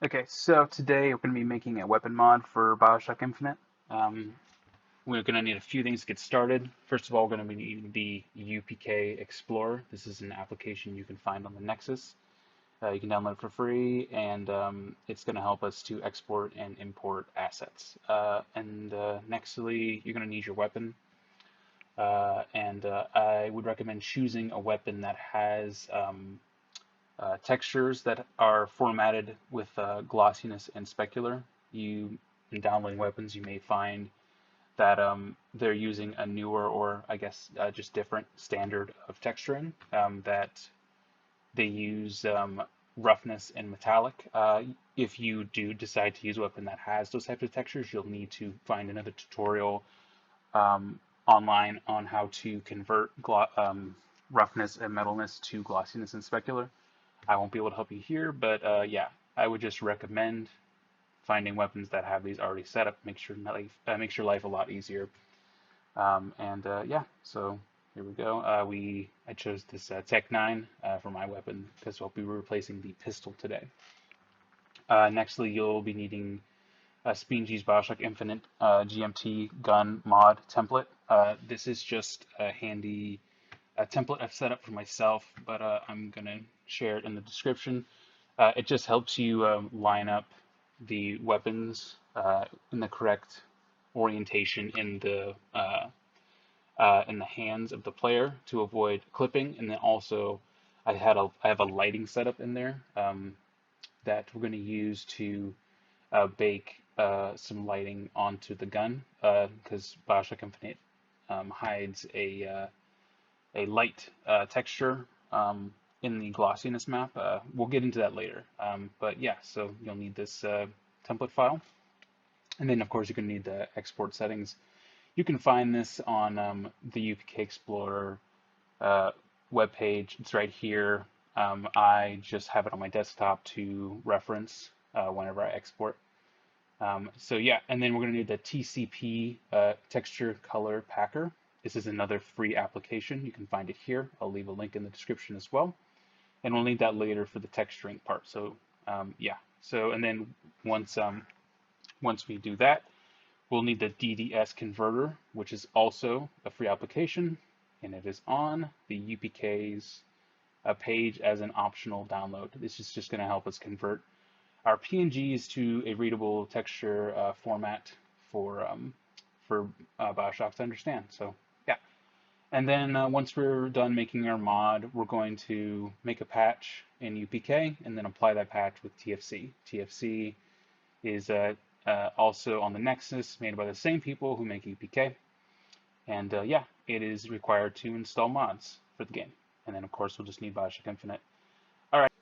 Okay, so today we're going to be making a weapon mod for Bioshock Infinite. Um, we're going to need a few things to get started. First of all, we're going to be needing the UPK Explorer. This is an application you can find on the Nexus. You can download it for free, and it's going to help us to export and import assets. Nextly, you're going to need your weapon. I would recommend choosing a weapon that has textures that are formatted with glossiness and specular. In downloading weapons, you may find that they're using a newer or I guess just different standard of texturing that they use roughness and metallic. If you do decide to use a weapon that has those types of textures, you'll need to find another tutorial um, online on how to convert roughness and metalness to glossiness and specular. I won't be able to help you here, but yeah, I would just recommend finding weapons that have these already set up. Makes your life a lot easier. Yeah, so here we go. I chose this Tech 9 for my weapon because we'll be replacing the pistol today. Nextly, you'll be needing a Spingis Bioshock Infinite GMT gun mod template. This is just a handy template I've set up for myself, but I'm gonna share it in the description. It just helps you line up the weapons in the correct orientation in the hands of the player to avoid clipping, and then also I have a lighting setup in there that we're going to use to bake some lighting onto the gun because Bioshock Infinite hides a light texture in the glossiness map. We'll get into that later. But yeah, so you'll need this template file. And then, of course, you're going to need the export settings. You can find this on the UPK Explorer webpage. It's right here. I just have it on my desktop to reference whenever I export. So yeah, and then we're going to need the TCP texture color packer. This is another free application. You can find it here. I'll leave a link in the description as well. And we'll need that later for the texturing part. So yeah, so and then once once we do that, we'll need the DDS Converter, which is also a free application, and it is on the UPK's page as an optional download. This is just going to help us convert our PNGs to a readable texture format for Bioshock to understand. So yeah, and then once we're done making our mod, we're going to make a patch in UPK and then apply that patch with TFC. TFC is also on the Nexus, made by the same people who make UPK. And yeah, it is required to install mods for the game. And then of course we'll just need Bioshock Infinite. All right.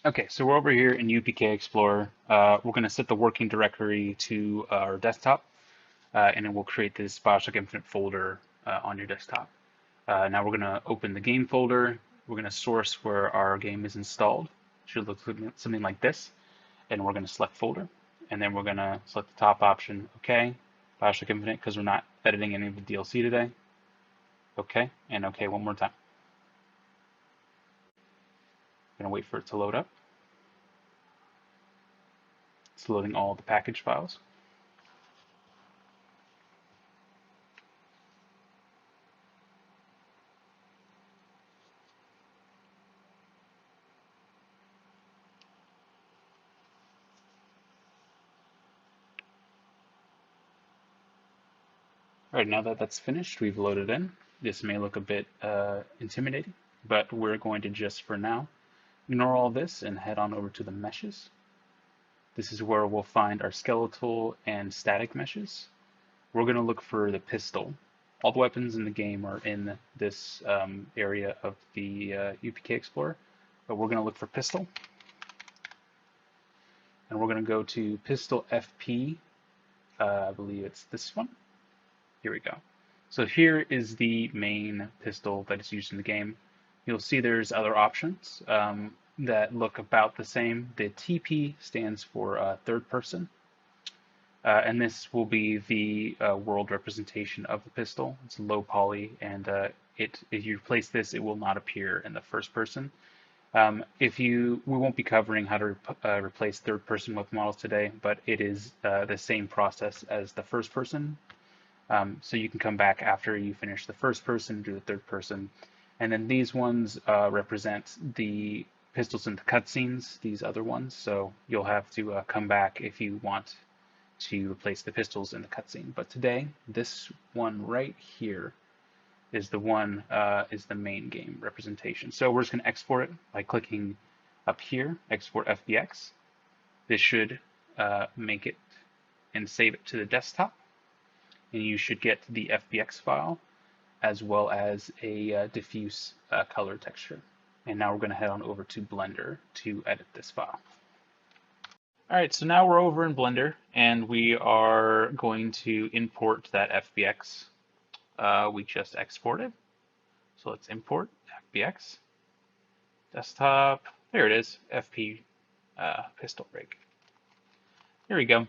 Okay, so we're over here in UPK Explorer. We're going to set the working directory to our desktop, and then we'll create this Bioshock Infinite folder on your desktop. Now we're going to open the game folder. We're going to source where our game is installed. It should look something like this. And we're going to select folder. And then we're going to select the top option, OK, Bioshock Infinite, because we're not editing any of the DLC today. OK, and OK one more time. Going to wait for it to load up. It's loading all the package files. All right, now that that's finished, we've loaded in. This may look a bit intimidating, but we're going to just, for now, ignore all this and head on over to the meshes. This is where we'll find our skeletal and static meshes. We're going to look for the pistol. All the weapons in the game are in this area of the UPK Explorer, but we're going to look for pistol. And we're going to go to pistol FP. I believe it's this one. Here we go. So here is the main pistol that is used in the game. You'll see there's other options that look about the same. The TP stands for third person. And this will be the world representation of the pistol. It's low poly, and if you place this, it will not appear in the first person. We won't be covering how to replace third-person weapon models today, but it is the same process as the first person. So you can come back after you finish the first person, do the third person, and then these ones represent the pistols in the cutscenes, these other ones. So you'll have to come back if you want to replace the pistols in the cutscene. But today, this one right here is the main game representation. So we're just going to export it by clicking up here, export FBX. This should make it and save it to the desktop. And you should get the FBX file as well as a diffuse color texture. And now we're going to head on over to Blender to edit this file. All right, so now we're over in Blender and we are going to import that FBX we just exported. So let's import FBX, desktop, there it is, FP pistol rig. There we go.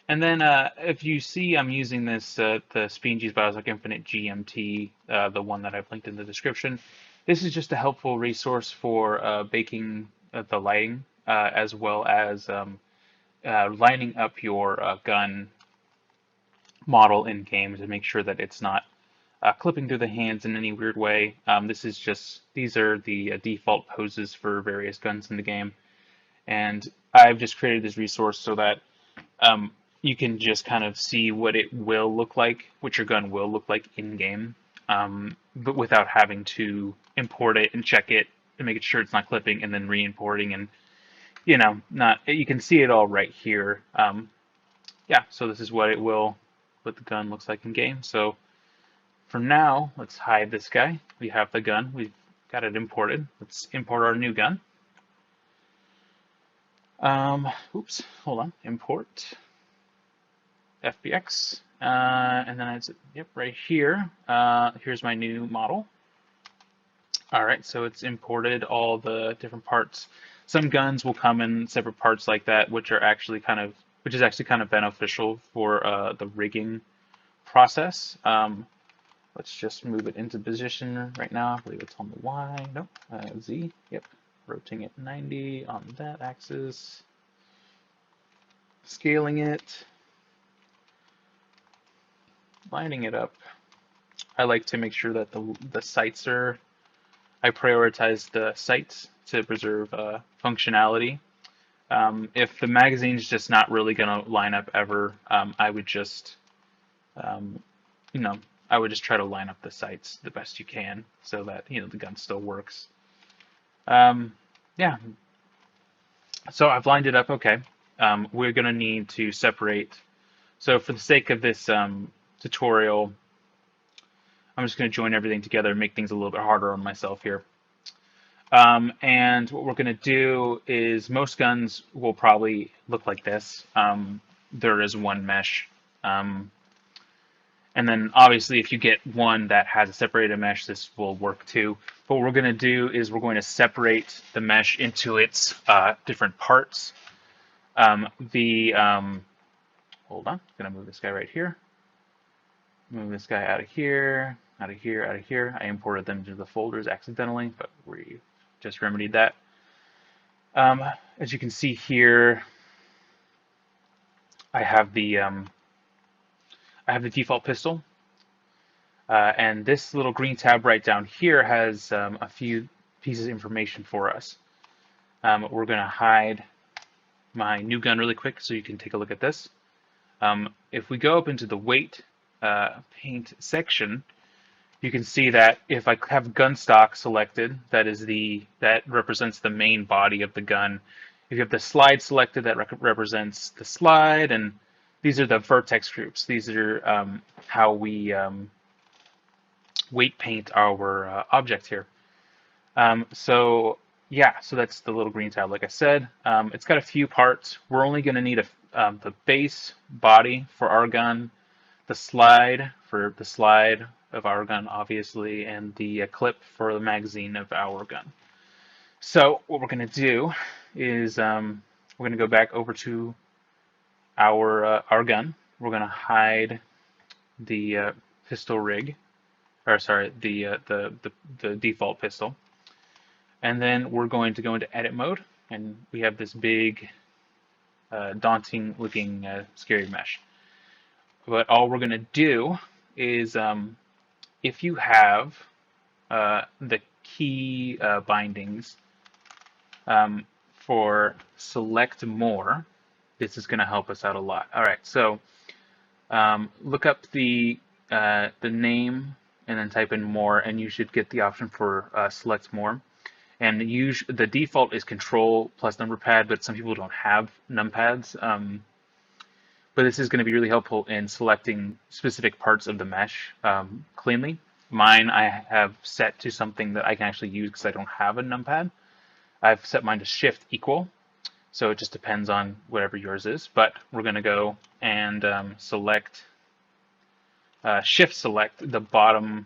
And then if you see I'm using this, the Spingis Bioshock Infinite GMT, the one that I've linked in the description. This is just a helpful resource for baking the lighting, as well as lining up your gun model in game to make sure that it's not clipping through the hands in any weird way. These are the default poses for various guns in the game. And I've just created this resource so that you can just kind of see what it will look like, what your gun will look like in game, but without having to import it and check it and make sure it's not clipping and then re-importing and you can see it all right here. Yeah, so this is what the gun looks like in game. So for now, let's hide this guy. We have the gun. We've got it imported. Let's import our new gun. Oops, hold on. Import FBX, and then right here. Here's my new model. All right, so it's imported all the different parts. Some guns will come in separate parts like that, which is actually kind of beneficial for the rigging process. Let's just move it into position right now. I believe it's on the Y. Nope, Z. Yep. Rotating it 90 on that axis. Scaling it. Lining it up. I like to make sure that the sights are. I prioritize the sights to preserve functionality. If the magazine's just not really going to line up ever, I would just, I would just try to line up the sights the best you can so that the gun still works. Yeah. So I've lined it up. Okay. We're going to need to separate. So for the sake of this tutorial, I'm just going to join everything together and make things a little bit harder on myself here. And what we're going to do is most guns will probably look like this. There is one mesh. And then obviously if you get one that has a separated mesh, this will work too. But what we're going to do is we're going to separate the mesh into its different parts. Hold on, I'm going to move this guy right here. Move this guy out of here, out of here, out of here. I imported them into the folders accidentally, but we just remedied that. As you can see here, I have the default pistol, and this little green tab right down here has a few pieces of information for us. We're going to hide my new gun really quick so you can take a look at this. If we go up into the weight paint section, you can see that if I have gun stock selected, that represents the main body of the gun. If you have the slide selected, that represents the slide, and these are the vertex groups. These are how we weight paint our object here. So that's the little green tab. Like I said, it's got a few parts. We're only going to need the base body for our gun, the slide for the slide of our gun, obviously, and the clip for the magazine of our gun. So what we're going to do is we're going to go back over to our gun. We're going to hide the pistol rig, or sorry, the default pistol, And then we're going to go into edit mode, and we have this big, daunting looking scary mesh. But all we're going to do is, if you have the key bindings for select more, this is going to help us out a lot. All right, so look up the name and then type in more, and you should get the option for select more. And the default is Control plus number pad, but some people don't have numpads. But this is going to be really helpful in selecting specific parts of the mesh cleanly. Mine I have set to something that I can actually use because I don't have a numpad. I've set mine to Shift equal, so it just depends on whatever yours is. But we're going to go and Shift select the bottom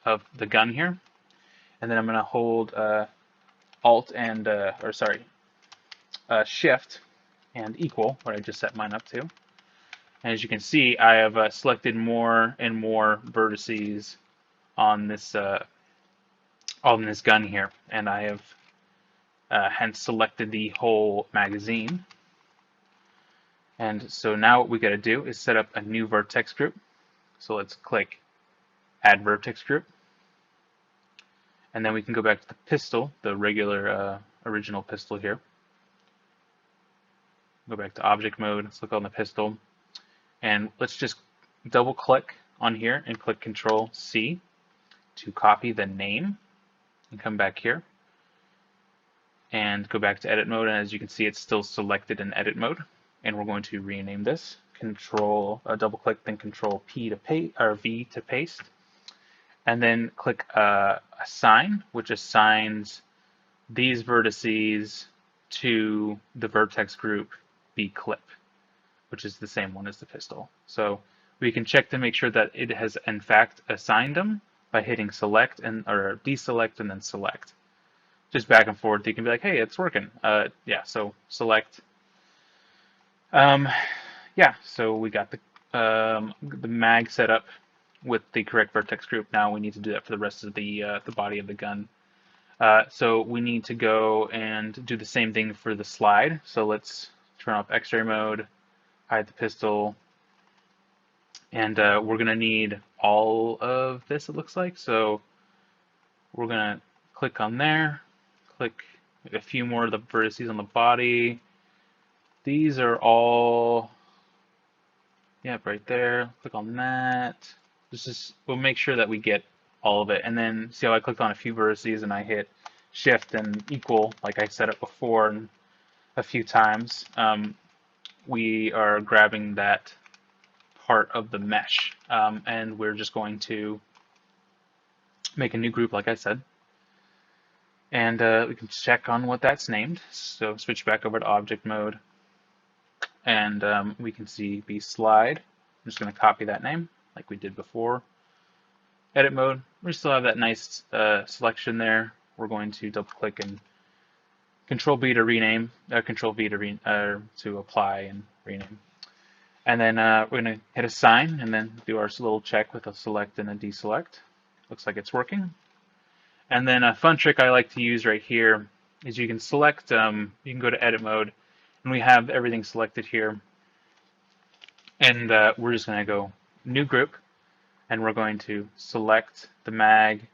of the gun here, and then I'm going to hold Alt and Shift and equal, what I just set mine up to. And as you can see, I have selected more and more vertices on this gun here, and I have hence selected the whole magazine. And so now what we got to do is set up a new vertex group. So let's click Add Vertex Group, and then we can go back to the pistol, the regular original pistol here. Go back to Object Mode. Let's look on the pistol. And let's just double click on here and click Control C to copy the name and come back here and go back to edit mode. And as you can see, it's still selected in edit mode. And we're going to rename this. Double click, then Control P to paste, or V to paste. And then click Assign, which assigns these vertices to the vertex group B clip, which is the same one as the pistol. So we can check to make sure that it has in fact assigned them by hitting select or deselect and then select. Just back and forth, you can be like, hey, it's working. Yeah, so select. Yeah, so we got the mag set up with the correct vertex group. Now we need to do that for the rest of the body of the gun. So we need to go and do the same thing for the slide. So let's turn off X-ray mode, hide the pistol, and we're going to need all of this, it looks like. So we're going to click on there, click a few more of the vertices on the body. These are all, yep, right there. Click on that. We'll make sure that we get all of it. And then see how I clicked on a few vertices and I hit Shift and equal like I set it before and a few times. We are grabbing that part of the mesh, and we're just going to make a new group like I said, and we can check on what that's named. So switch back over to object mode, and we can see the slide. I'm just going to copy that name like we did before. Edit mode, we still have that nice selection there. We're going to double click and Control B to rename, Control V to apply and rename. And then we're going to hit assign and then do our little check with a select and a deselect. Looks like it's working. And then a fun trick I like to use right here is you can select, you can go to edit mode, and we have everything selected here. And we're just going to go new group, and we're going to select the mag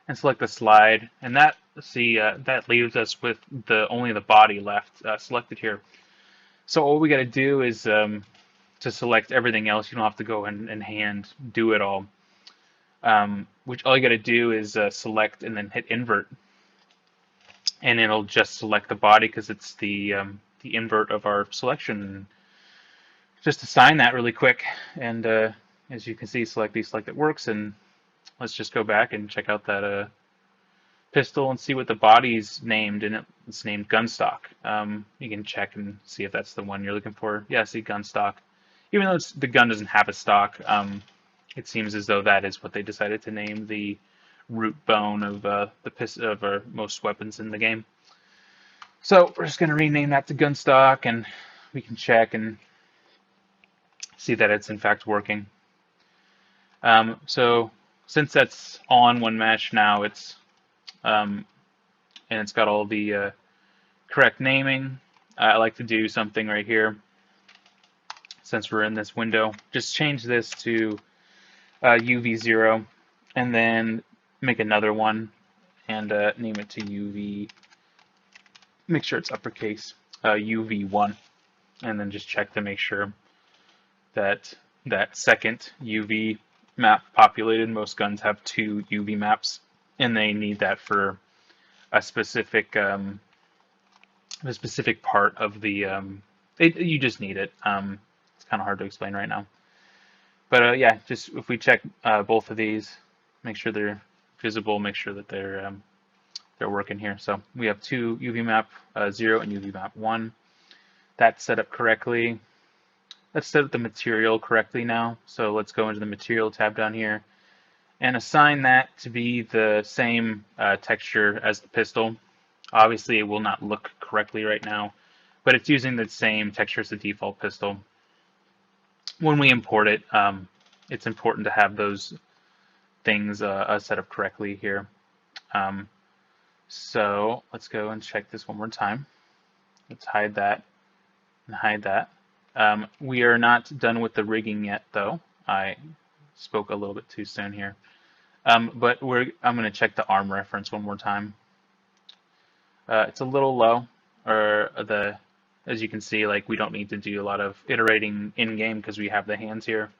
and select the slide. And that, see, that leaves us with only the body left selected here. So all we got to do is to select everything else. You don't have to go and hand do it all. Which all you got to do is select and then hit invert, and it'll just select the body because it's the invert of our selection. Just assign that really quick, and as you can see, select it works. And let's just go back and check out that pistol and see what the body's named, and it's named Gunstock. You can check and see if that's the one you're looking for. Yeah, see Gunstock. Even though the gun doesn't have a stock, it seems as though that is what they decided to name the root bone of most weapons in the game. So we're just going to rename that to Gunstock, and we can check and see that it's in fact working. So since that's all in one mesh now, it's and it's got all the correct naming. I like to do something right here since we're in this window. Just change this to UV0 and then make another one and name it to UV. Make sure it's uppercase, UV1, and then just check to make sure that that second UV map populated. Most guns have 2 UV maps, and they need that for a specific part of the. You just need it. It's kind of hard to explain right now, but yeah, just if we check both of these, make sure they're visible, make sure that they're working here. So we have 2 UV map 0 and UV map 1. That's set up correctly. Let's set up the material correctly now. So let's go into the material tab down here and assign that to be the same texture as the pistol. Obviously, it will not look correctly right now, but it's using the same texture as the default pistol. When we import it, it's important to have those things set up correctly here. So let's go and check this one more time. Let's hide that and hide that. We are not done with the rigging yet, though. I spoke a little bit too soon here. But I'm going to check the arm reference one more time. It's a little low, as you can see, like we don't need to do a lot of iterating in game because we have the hands here.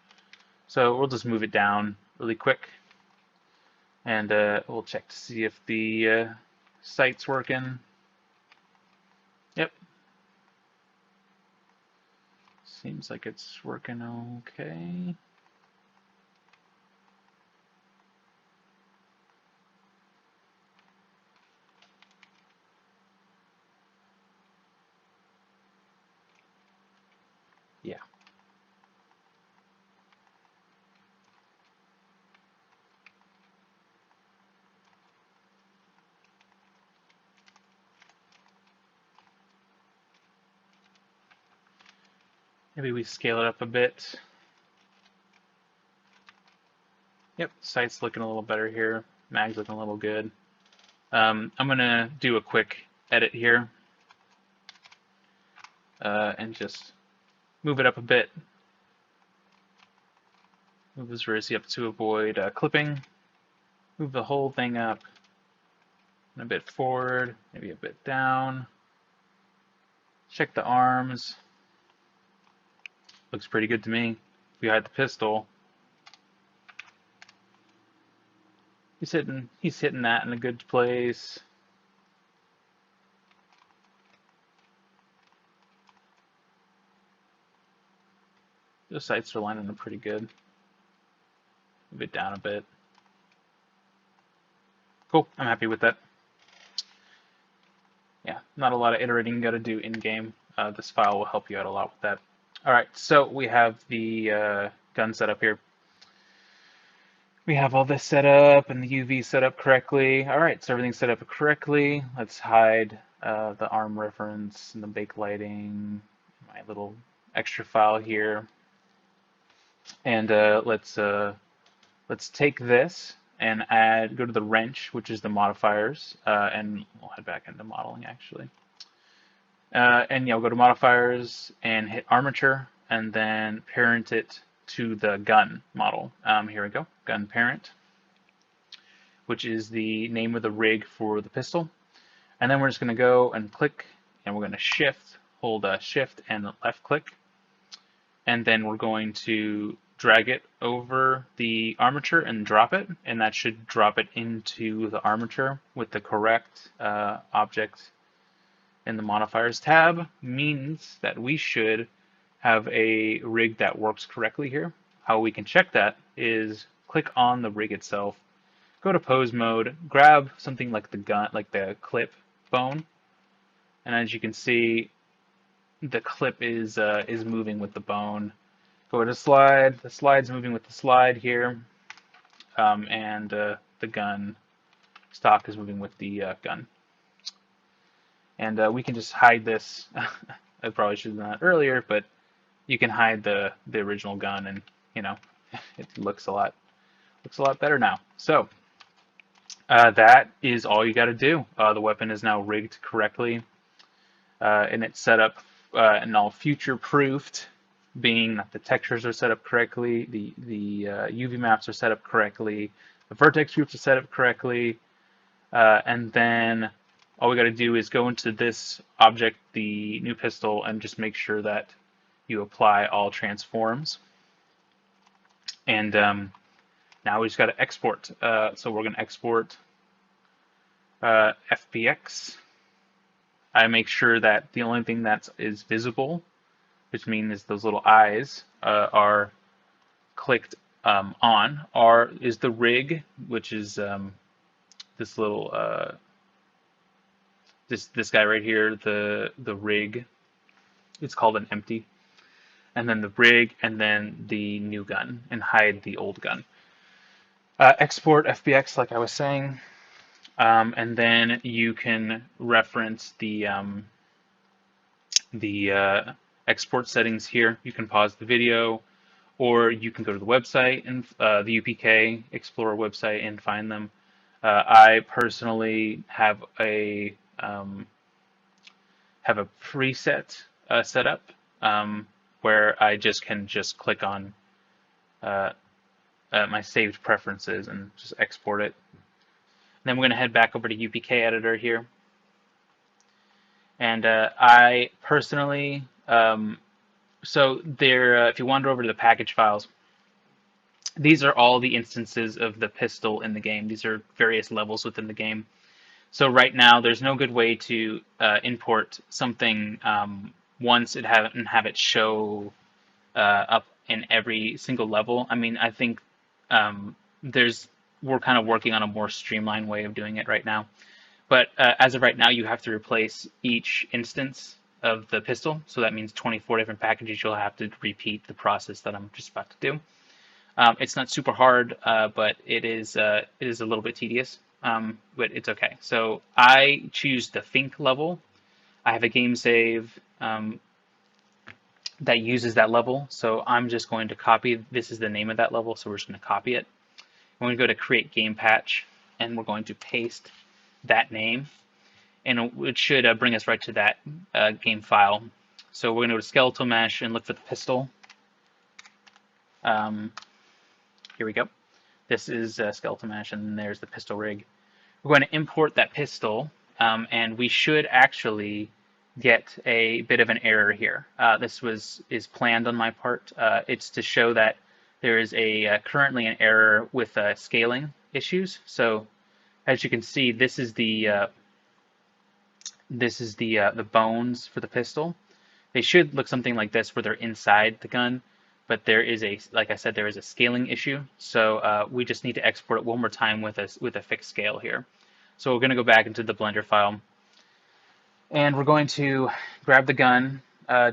So we'll just move it down really quick, and we'll check to see if the sight's working. Yep. Seems like it's working okay. Yeah. Maybe we scale it up a bit. Yep, sight's looking a little better here. Mag's looking a little good. I'm gonna do a quick edit here and just move it up a bit. Move this vertice up to avoid clipping. Move the whole thing up and a bit forward, maybe a bit down. Check the arms. Looks pretty good to me. If we hide the pistol, he's hitting that in a good place. Those sights are lining up pretty good. Move it down a bit. Cool, I'm happy with that. Yeah, not a lot of iterating you got to do in game. This file will help you out a lot with that. All right, so we have the gun set up here. We have all this set up and the UV set up correctly. All right, so everything's set up correctly. Let's hide the arm reference and the bake lighting, my little extra file here. And let's take this and go to the wrench, which is the modifiers, and we'll head back into modeling actually. And yeah, we'll go to modifiers and hit armature, and then parent it to the gun model. Here we go, gun parent, which is the name of the rig for the pistol. And then we're just going to go and click, and we're going to hold shift and left click, and then we're going to drag it over the armature and drop it, and that should drop it into the armature with the correct object in the modifiers tab. Means that we should have a rig that works correctly here. How we can check that is click on the rig itself, go to pose mode, grab something like the gun, like the clip bone, and as you can see, the clip is moving with the bone. Go to slide, the slide's moving with the slide here, and the gun stock is moving with the gun. And we can just hide this. I probably should have done that earlier, but you can hide the original gun, and you know, it looks a lot better now. So That is all you got to do. The weapon is now rigged correctly, and it's set up and all future-proofed, being that the textures are set up correctly, the UV maps are set up correctly, the vertex groups are set up correctly, and then all we got to do is go into this object, the new pistol, and just make sure that you apply all transforms. And now we just got to export. So we're going to export FBX. I make sure that the only thing that is visible, which means those little eyes, are clicked on. Is the rig, which is this little this guy right here, the rig. It's called an empty. And then the rig, and then the new gun, and hide the old gun. Export FBX, like I was saying, and then you can reference the export settings here. You can pause the video, or you can go to the website and the UPK Explorer website and find them. I personally have a preset set up where I can click on my saved preferences and just export it. And then we're going to head back over to UPK editor here. And I personally, so there, if you wander over to the package files, these are all the instances of the pistol in the game. These are various levels within the game. So right now, there's no good way to import something once and have it show up in every single level. I mean, I think we're kind of working on a more streamlined way of doing it right now. But as of right now, you have to replace each instance of the pistol. So that means 24 different packages. You'll have to repeat the process that I'm just about to do. It's not super hard, but it is a little bit tedious, but it's okay. So I choose the Think level. I have a game save that uses that level, so I'm just going to copy. This is the name of that level, so we're just going to copy it. I'm going to go to Create Game Patch, and we're going to paste that name, and it should bring us right to that game file. So we're going to go to Skeletal Mesh and look for the pistol. Here we go. This is Skeletal Mesh, and there's the pistol rig. We're going to import that pistol, and we should actually get a bit of an error here. This is planned on my part. It's to show that there is currently an error with scaling issues. So as you can see, this is the bones for the pistol. They should look something like this, where they're inside the gun, but there is like I said, there is a scaling issue. So we just need to export it one more time with a fixed scale here. So we're going to go back into the Blender file, and we're going to grab the gun,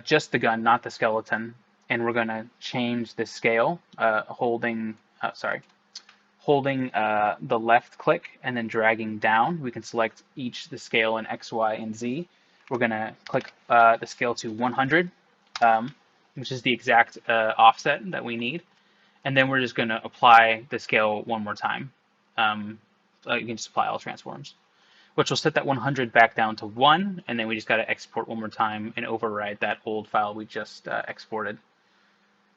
just the gun, not the skeleton, and we're going to change the scale, holding the left click and then dragging down. We can select the scale in X, Y, and Z. We're going to click the scale to 100, which is the exact offset that we need. And then we're just going to apply the scale one more time. You can just apply all transforms, which will set that 100 back down to 1, and then we just got to export one more time and override that old file we just exported.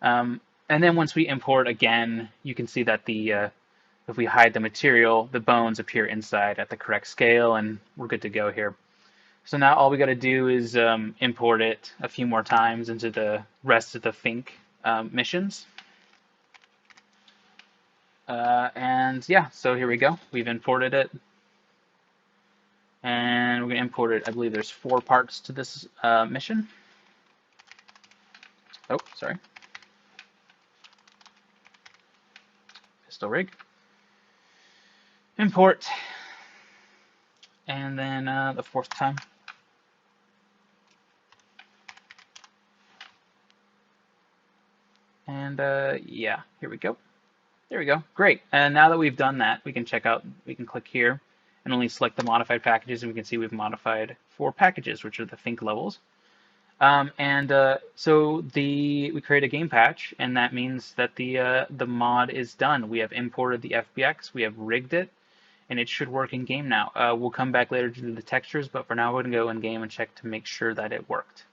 And then once we import again, you can see that if we hide the material, the bones appear inside at the correct scale, and we're good to go here. So now all we got to do is import it a few more times into the rest of the Think missions. And yeah, so here we go. We've imported it. And we're going to import it. I believe there's 4 parts to this mission. Oh, sorry. Pistol rig. Import. And then the 4th time. And yeah, here we go. There we go. Great. And now that we've done that, we can click here and only select the modified packages, and we can see we've modified 4 packages, which are the Think levels. So we create a game patch, and that means that the mod is done. We have imported the FBX, we have rigged it, and it should work in game now. We'll come back later to do the textures, but for now we're gonna go in game and check to make sure that it worked.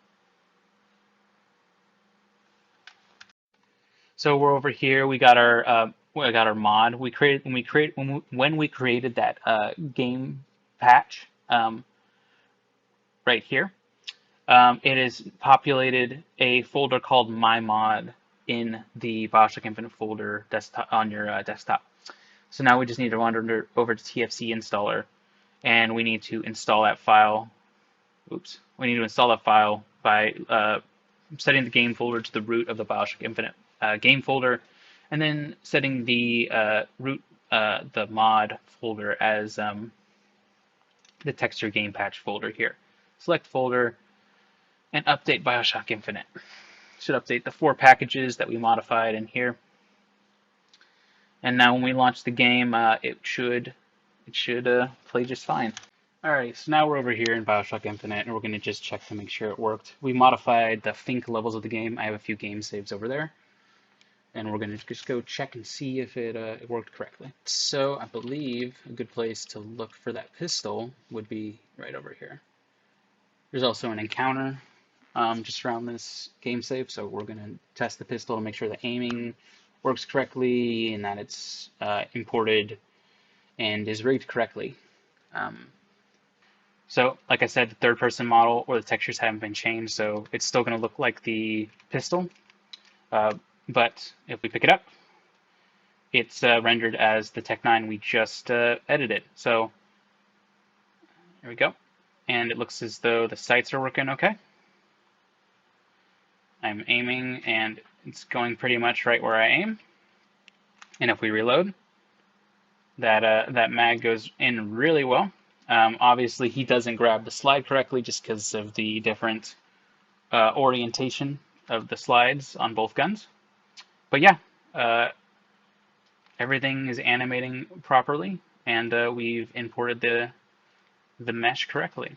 So we're over here. We got our mod. We created when we created that game patch right here. It has populated a folder called My Mod in the Bioshock Infinite folder desktop on your desktop. So now we just need to wander over to TFC Installer, and we need to install that file. Oops. We need to install that file by setting the game folder to the root of the Bioshock Infinite game folder, and then setting the root, the mod folder as the texture game patch folder here. Select folder and update Bioshock Infinite. Should update the 4 packages that we modified in here. And now when we launch the game, it should play just fine. Alright, so now we're over here in Bioshock Infinite, and we're going to just check to make sure it worked. We modified the think levels of the game. I have a few game saves over there. And we're going to just go check and see if it worked correctly. So I believe a good place to look for that pistol would be right over here. There's also an encounter just around this game save, so we're going to test the pistol to make sure the aiming works correctly and that it's imported and is rigged correctly. So, like I said, the third-person model or the textures haven't been changed, so it's still going to look like the pistol. But if we pick it up, it's rendered as the Tech 9 we just edited. So, there we go. And it looks as though the sights are working okay. I'm aiming, and it's going pretty much right where I aim. And if we reload, that mag goes in really well. Obviously, he doesn't grab the slide correctly just because of the different orientation of the slides on both guns. But yeah, everything is animating properly, and we've imported the mesh correctly.